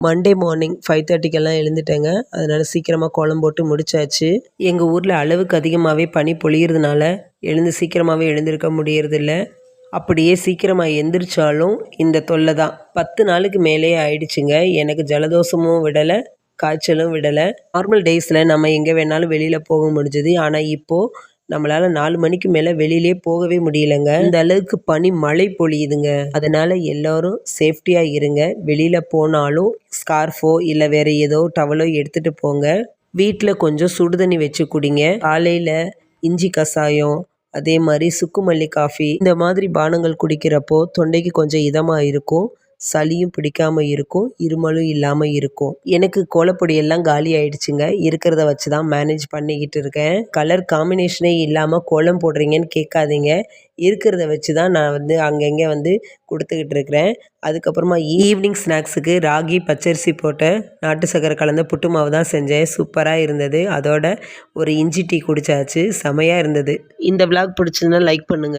Monday morning 5:30க்கெல்லாம் எழுந்துட்டேங்க. அதனால் சீக்கிரமாக கோலம் போட்டு முடிச்சாச்சு. எங்கள் ஊரில் அளவுக்கு அதிகமாகவே பனி பொழியிறதுனால சீக்கிரமாகவே எழுந்திருக்க முடியறதில்ல. அப்படியே சீக்கிரமாக எந்திரிச்சாலும் இந்த தொல்லை தான். 10 நாளுக்கு மேலே ஆயிடுச்சுங்க. எனக்கு ஜலதோஷமும் விடலை, காய்ச்சலும் விடலை. நார்மல் டேஸில் நம்ம எங்கே வேணாலும் வெளியில் போக முடிஞ்சுது. ஆனால் இப்போது நம்மளால் 4 மணிக்கு மேலே வெளியிலே போகவே முடியலைங்க. இந்த அளவுக்கு பனி மழை பொழியுதுங்க. அதனால் எல்லோரும் சேஃப்டியாக இருங்க. வெளியில் போனாலும் ஸ்கார்ஃபோ இல்லை வேறு ஏதோ டவலோ எடுத்துகிட்டு போங்க. வீட்டில் கொஞ்சம் சுடு தண்ணி வச்சு குடிங்க. காலையில் இஞ்சி கஷாயம், அதே மாதிரி சுக்குமல்லி காஃபி, இந்த மாதிரி பானங்கள் குடிக்கிறப்போ தொண்டைக்கு கொஞ்சம் இதமாக இருக்கும். சளியும் பிடிக்காமல் இருக்கும், இருமலும் இல்லாமல் இருக்கும். எனக்கு கோலப்பொடி எல்லாம் காலி ஆயிடுச்சுங்க. இருக்கிறத வச்சு தான் மேனேஜ் பண்ணிக்கிட்டு இருக்கேன். கலர் காம்பினேஷனே இல்லாமல் கோலம் போடுறீங்கன்னு கேட்காதீங்க. இருக்கிறத வச்சு தான் நான் அங்கங்கே கொடுத்துக்கிட்டு இருக்கிறேன். அதுக்கப்புறமா ஈவினிங் ஸ்நாக்ஸுக்கு ராகி பச்சரிசி போட்ட நாட்டு சக்கரை கலந்த புட்டு மாவு தான் செஞ்சேன். சூப்பராக இருந்தது. அதோட ஒரு இஞ்சி டீ குடிச்சாச்சு. செமையாக இருந்தது. இந்த விளாக் பிடிச்சதுன்னா லைக் பண்ணுங்கள்.